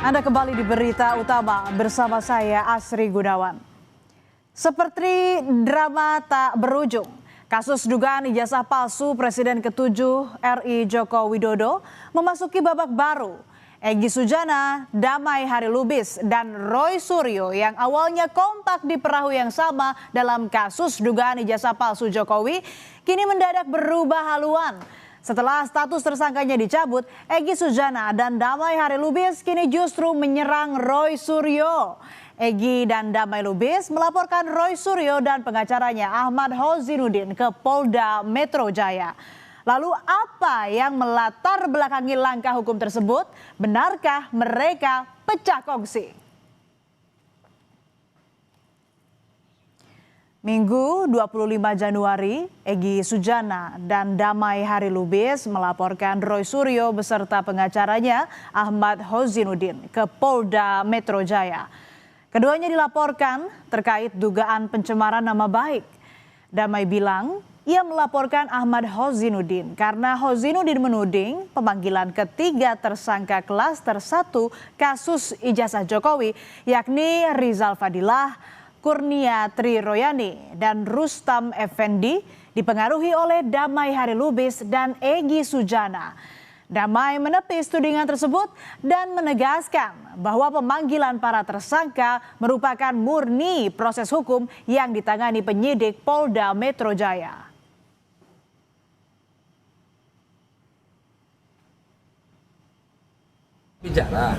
Anda kembali di Berita Utama bersama saya Asri Gunawan. Seperti drama tak berujung, kasus dugaan ijazah palsu Presiden ke-7 RI Joko Widodo memasuki babak baru. Egy Sujana, Damai Harilubis, dan Roy Suryo yang awalnya kompak di perahu yang sama dalam kasus dugaan ijazah palsu Jokowi, kini mendadak berubah haluan. Setelah status tersangkanya dicabut, Egy Sujana dan Damai Harilubis kini justru menyerang Roy Suryo. Egy dan Damai Lubis melaporkan Roy Suryo dan pengacaranya Ahmad Hozinuddin ke Polda Metro Jaya. Lalu apa yang melatar belakangi langkah hukum tersebut? Benarkah mereka pecah kongsi? Minggu 25 Januari, Egy Sujana dan Damai Harilubis melaporkan Roy Suryo beserta pengacaranya Ahmad Hozinuddin ke Polda Metro Jaya. Keduanya dilaporkan terkait dugaan pencemaran nama baik. Damai bilang ia melaporkan Ahmad Hozinuddin karena Hozinuddin menuding pemanggilan ketiga tersangka klaster 1 kasus ijazah Jokowi, yakni Rizal Fadilah, Kurnia Triroyani, dan Rustam Effendi dipengaruhi oleh Damai Harilubis dan Egy Sujana. Damai menepis tudingan tersebut dan menegaskan bahwa pemanggilan para tersangka merupakan murni proses hukum yang ditangani penyidik Polda Metro Jaya. Bicara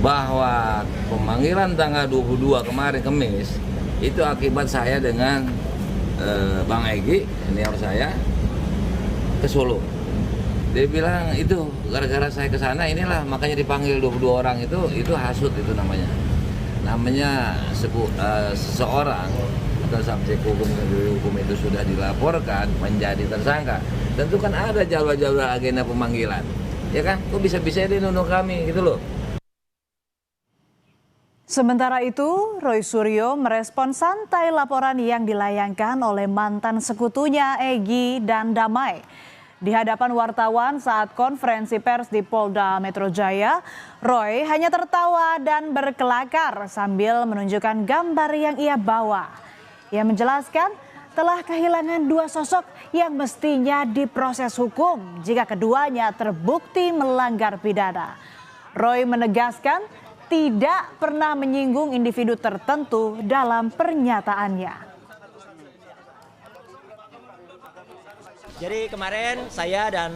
bahwa pemanggilan tanggal 22 kemarin Kamis itu akibat saya dengan Bang Egy, senior saya, ke Solo. Dia bilang itu gara-gara saya ke sana inilah makanya dipanggil 22 orang itu hasut itu namanya. Namanya seseorang atau subjek hukum itu sudah dilaporkan menjadi tersangka. Tentu kan ada jadwal-jadwal agenda pemanggilan. Ya kan? Kok bisa-bisa dia nuduh kami gitu loh. Sementara itu, Roy Suryo merespon santai laporan yang dilayangkan oleh mantan sekutunya Egy dan Damai. Di hadapan wartawan saat konferensi pers di Polda Metro Jaya, Roy hanya tertawa dan berkelakar sambil menunjukkan gambar yang ia bawa. Ia menjelaskan telah kehilangan dua sosok yang mestinya diproses hukum jika keduanya terbukti melanggar pidana. Roy menegaskan tidak pernah menyinggung individu tertentu dalam pernyataannya. Jadi kemarin saya dan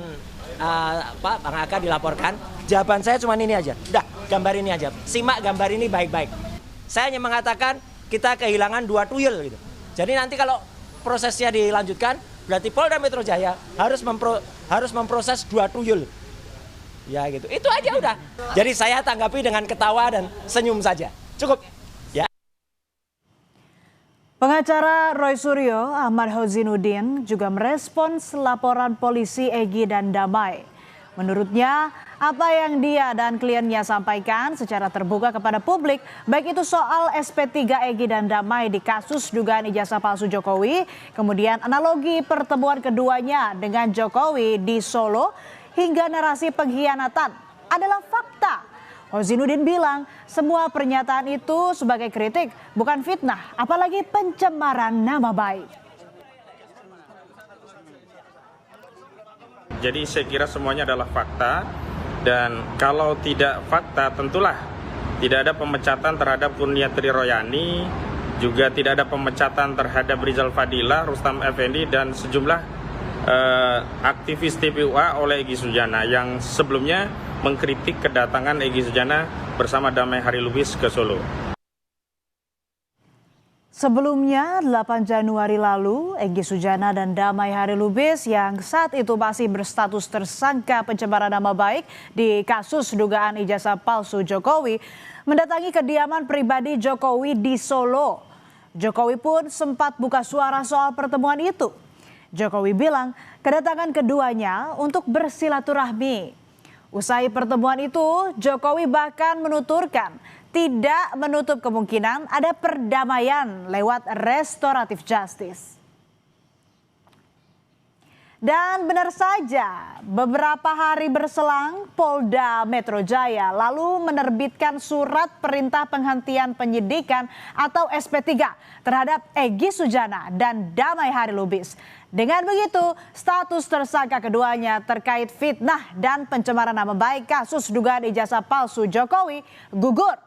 Pak Bang Aka dilaporkan, jawaban saya cuma ini aja. Udah, gambar ini aja. Simak gambar ini baik-baik. Saya hanya mengatakan kita kehilangan 2 tuyul gitu. Jadi nanti kalau prosesnya dilanjutkan, berarti Polda Metro Jaya harus memproses 2 tuyul. Ya gitu. Itu aja udah. Jadi saya tanggapi dengan ketawa dan senyum saja. Cukup. Pengacara Roy Suryo, Ahmad Hozinuddin, juga merespons laporan polisi Egy dan Damai. Menurutnya, apa yang dia dan kliennya sampaikan secara terbuka kepada publik, baik itu soal SP3 Egy dan Damai di kasus dugaan ijazah palsu Jokowi, kemudian analogi pertemuan keduanya dengan Jokowi di Solo, hingga narasi pengkhianatan adalah fakta. Hozinuddin bilang semua pernyataan itu sebagai kritik, bukan fitnah, apalagi pencemaran nama baik. Jadi saya kira semuanya adalah fakta, dan kalau tidak fakta tentulah tidak ada pemecatan terhadap Kurnia Triroyani, juga tidak ada pemecatan terhadap Rizal Fadilah, Rustam Effendi, dan sejumlah aktivis TPUA oleh Egy Sujana yang sebelumnya mengkritik kedatangan Egy Sujana bersama Damai Harilubis ke Solo. Sebelumnya, 8 Januari lalu, Egy Sujana dan Damai Harilubis yang saat itu masih berstatus tersangka pencemaran nama baik di kasus dugaan ijazah palsu Jokowi, mendatangi kediaman pribadi Jokowi di Solo. Jokowi pun sempat buka suara soal pertemuan itu. Jokowi bilang kedatangan keduanya untuk bersilaturahmi. Usai pertemuan itu, Jokowi bahkan menuturkan tidak menutup kemungkinan ada perdamaian lewat restoratif justice. Dan benar saja, beberapa hari berselang Polda Metro Jaya lalu menerbitkan surat perintah penghentian penyidikan atau SP3 terhadap Egy Sujana dan Damai Harilubis. Dengan begitu, status tersangka keduanya terkait fitnah dan pencemaran nama baik kasus dugaan ijazah palsu Jokowi gugur.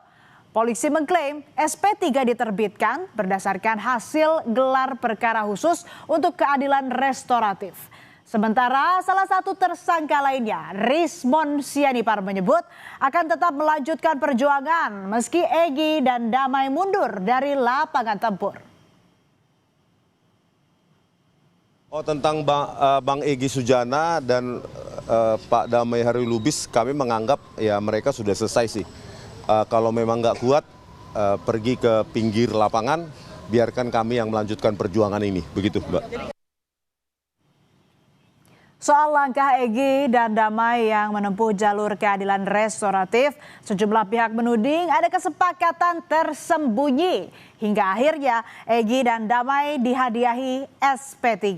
Polisi mengklaim SP3 diterbitkan berdasarkan hasil gelar perkara khusus untuk keadilan restoratif. Sementara salah satu tersangka lainnya, Rismon Sianipar menyebut akan tetap melanjutkan perjuangan meski Egy dan Damai mundur dari lapangan tempur. Oh, tentang Bang Egy Sujana dan Pak Damai Harilubis, kami menganggap ya mereka sudah selesai sih. Kalau memang nggak kuat, pergi ke pinggir lapangan, biarkan kami yang melanjutkan perjuangan ini. Begitu, Mbak. Soal langkah Egy dan Damai yang menempuh jalur keadilan restoratif, sejumlah pihak menuding ada kesepakatan tersembunyi. Hingga akhirnya Egy dan Damai dihadiahi SP3.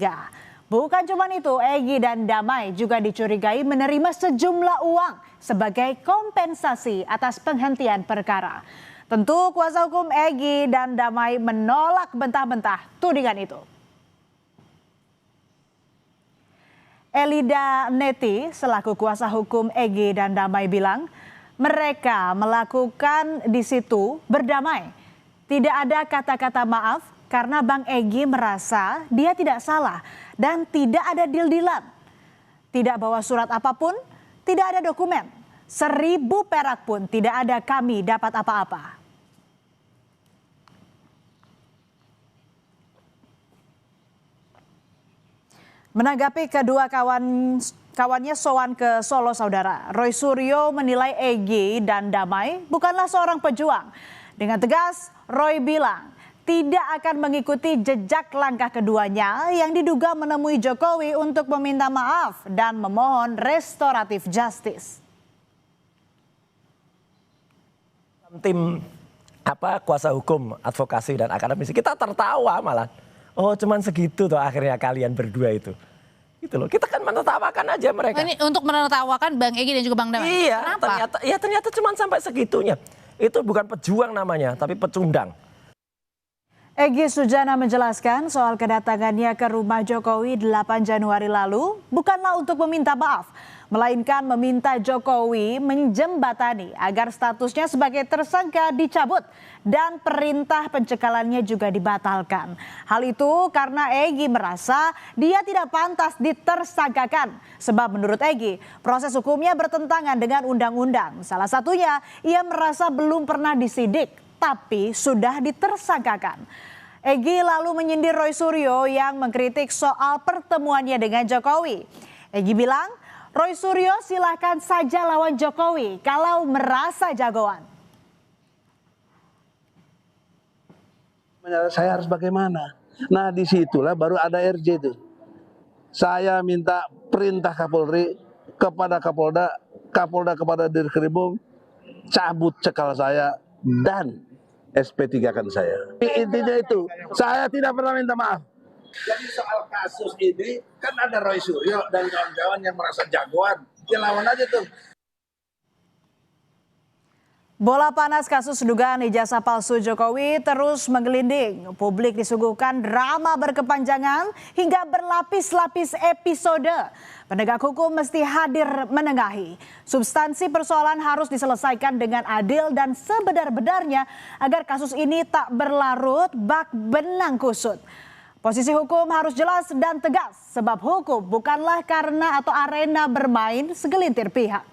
Bukan cuma itu, Egy dan Damai juga dicurigai menerima sejumlah uang sebagai kompensasi atas penghentian perkara. Tentu kuasa hukum Egy dan Damai menolak bentah-bentah tudingan itu. Elida Neti selaku kuasa hukum Egy dan Damai bilang mereka melakukan di situ berdamai. Tidak ada kata-kata maaf karena Bang Egy merasa dia tidak salah dan tidak ada deal-dealan. Tidak bawa surat apapun, tidak ada dokumen. 1.000 perak pun tidak ada kami dapat apa-apa. Menanggapi kedua kawannya sowan ke Solo, saudara, Roy Suryo menilai Egy dan Damai bukanlah seorang pejuang. Dengan tegas, Roy bilang tidak akan mengikuti jejak langkah keduanya yang diduga menemui Jokowi untuk meminta maaf dan memohon restoratif justice. Tim kuasa hukum, advokasi dan akademisi kita tertawa malah. Oh, cuman segitu tuh akhirnya kalian berdua itu. Gitu loh. Kita kan menertawakan aja mereka. Ini untuk menertawakan Bang Egy dan juga Bang Damai. Iya, kenapa? ternyata cuman sampai segitunya. Itu bukan pejuang namanya, tapi pecundang. Egy Sujana menjelaskan soal kedatangannya ke rumah Jokowi 8 Januari lalu bukanlah untuk meminta maaf, melainkan meminta Jokowi menjembatani agar statusnya sebagai tersangka dicabut dan perintah pencekalannya juga dibatalkan. Hal itu karena Egy merasa dia tidak pantas ditersangkakan. Sebab menurut Egy, proses hukumnya bertentangan dengan undang-undang. Salah satunya, ia merasa belum pernah disidik, tapi sudah ditersangkakan. Egy lalu menyindir Roy Suryo yang mengkritik soal pertemuannya dengan Jokowi. Egy bilang, Roy Suryo silahkan saja lawan Jokowi kalau merasa jagoan. Saya harus bagaimana? Nah, disitulah baru ada RJ itu. Saya minta perintah Kapolri kepada Kapolda, Kapolda kepada Dirkrimum, cabut cekal saya dan SP3 kan saya. Intinya itu, saya tidak pernah minta maaf. Jadi soal kasus ini kan ada Roy Suryo dan kawan-kawan yang merasa jagoan, ya lawan aja tuh. Bola panas kasus dugaan ijazah palsu Jokowi terus menggelinding. Publik disuguhkan drama berkepanjangan hingga berlapis-lapis episode. Penegak hukum mesti hadir menengahi. Substansi persoalan harus diselesaikan dengan adil dan sebenar-benarnya agar kasus ini tak berlarut bak benang kusut. Posisi hukum harus jelas dan tegas sebab hukum bukanlah karena atau arena bermain segelintir pihak.